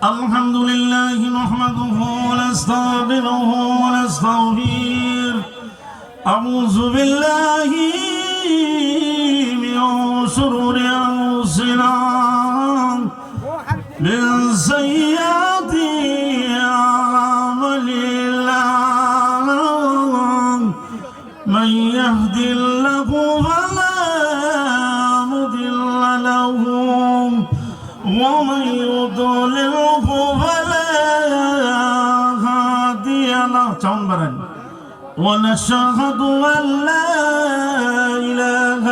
الحمد لله نحمده ونستعينه ونستغفره أعوذ بالله من شرور أنفسنا من سيئات أعمالنا من يهد الله فلا مضل له ومن يضلله فلا هادي له ونشهد أن لا إله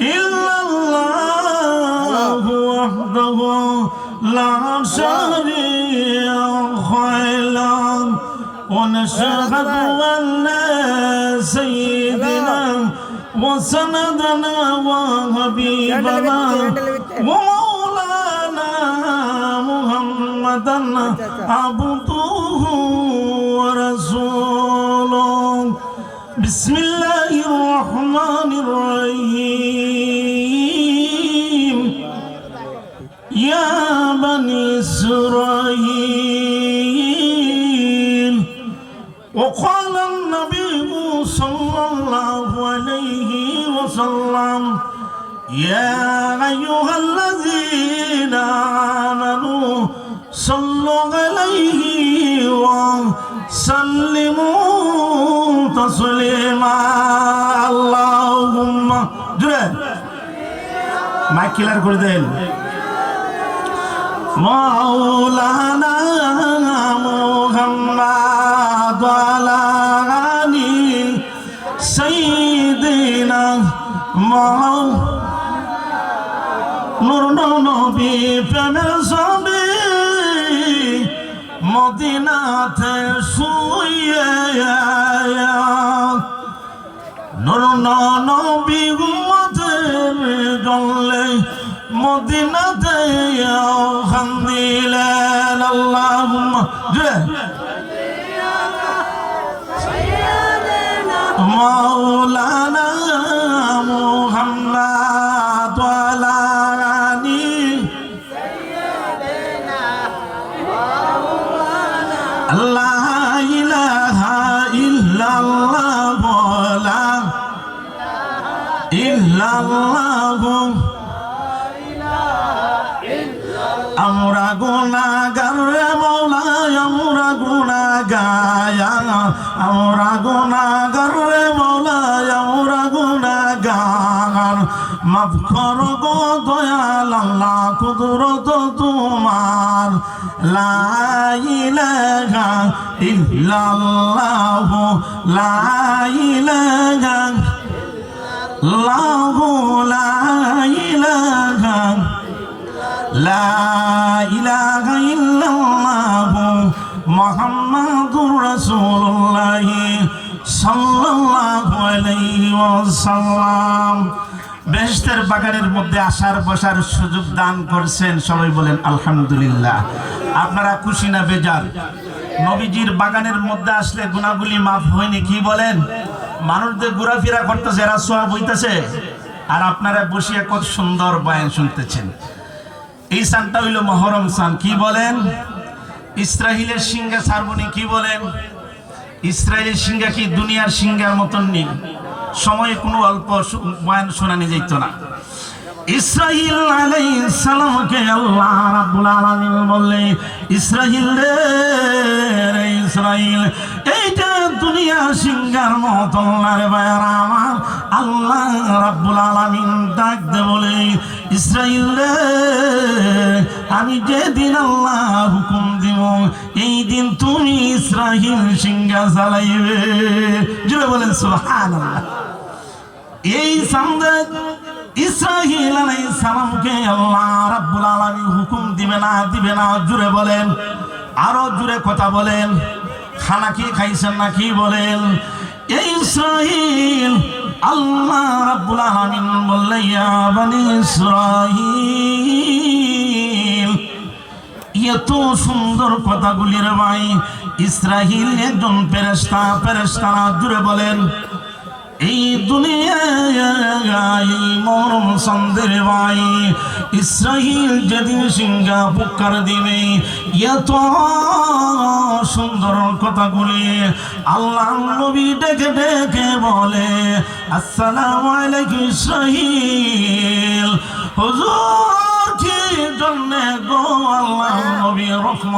إلا الله وحده لا شريك له ونشهد أن سيدنا وسندنا وحبيبنا ومولانا محمدا عبده ورسوله بسم الله الرحمن الرحيم يا بني إسرائيل وقال النبي صلى الله عليه وسلم يا أيها الذين آمنوا صلوا عليه وسلموا تسليما اللهم جرى ما كيلر করে দেন مولانا محمد وعلى آله سيدنا নূর নবী প্রেমের ছবি মদিনাতে শুয়ে নূর নবী উম্মতের জন্যে মদিনাতে খান দিলেন আল্লাহুম্মা মাওলানা মুহাম্মদ ওয়ালা আলি লা ইলাহা ইল্লাল্লাহ লা ইল্লাল্লাহ আমরা গুনাহগার রে মওলা আমরা গুনাহগার আমরা গুনাহগার রে মওলা আমরা গুনাহগার মাফ করো গো দয়াল আল্লাহ কুদরত তোমার লা ইলাহা ইল্লাল্লাহ লা ইলাহা ইল্লাল্লাহ লা ইলাহা লা ইলাহা ইল্লাল্লাহ মুহাম্মাদুর রাসূলুল্লাহ সাল্লাল্লাহু আলাইহি ওয়াসাল্লাম। বেহেশতের বাগানের মধ্যে আসার বসার সুযোগ দান করছেন, সবাই বলেন আলহামদুলিল্লাহ। আপনারা খুশি না বেজার? নবীজির বাগানের মধ্যে আসলে গুনাহগুলি মাফ হয়নি, কি বলেন? মানুষদের ঘোরাফেরা করতেছে, এরা সওয়াব হইতেছে, আর আপনারা বসিয়া কত সুন্দর বয়ান শুনতেছেন। এই সানটা হইল মহরম সান, কি বলেন? ইসরাইলের সিংহা সারবনি, কি বলেন? ইসরাইলের সিংহা কি দুনিয়ার সিংহার মতন নেই, সময়ে কোনো অল্প বয়ান শোনানি যাইত না। ইসরাইল আলাইহিস সালামকে আল্লাহ রাব্বুল আলামিন বললেন, ইসরাইল রে ইসরাইল, এইটা দুনিয়া সিংহার মতন না রে ভাইরা আমার। আল্লাহ রাব্বুল আলামিন ডাক দে বলে, ইসরাইল রে আমি যেদিন আল্লাহ হুকুম দিব এই দিন তুমি ইসরাইল সিংহা চালাইবে। জুড়ে বলেন সুবহানাল্লাহ। এই সামনে ইসরাইল আলাইহিস সালামকে আল্লাহ রাব্বুল আলামিন হুকুম দিবে না, জুড়ে বলেন, আরো জুড়ে কথা বলেন। খানা কি খাইছেন না, কি বলেন? এই ইসরাইল আল্লাহ রাব্বুল আলামিন বললেন, ইয়া বনি ইসরাইল, এত সুন্দর কথাগুলির ভাই ইসরাইল একজন ফেরেশতা, ফেরেশতারা জুড়ে বলেন এই দুনিয়ায় মরম চন্দ্রের ভাই ইসরাইল যেদিন সিঙ্গাপুর দিবে এত সুন্দর কথাগুলি আল্লাহ নবী ডেকে ডেকে বলে আসসালামু আলাইকুম ইসরাইল হুজুর কি জন্য গো আল্লাহ নবী রহমত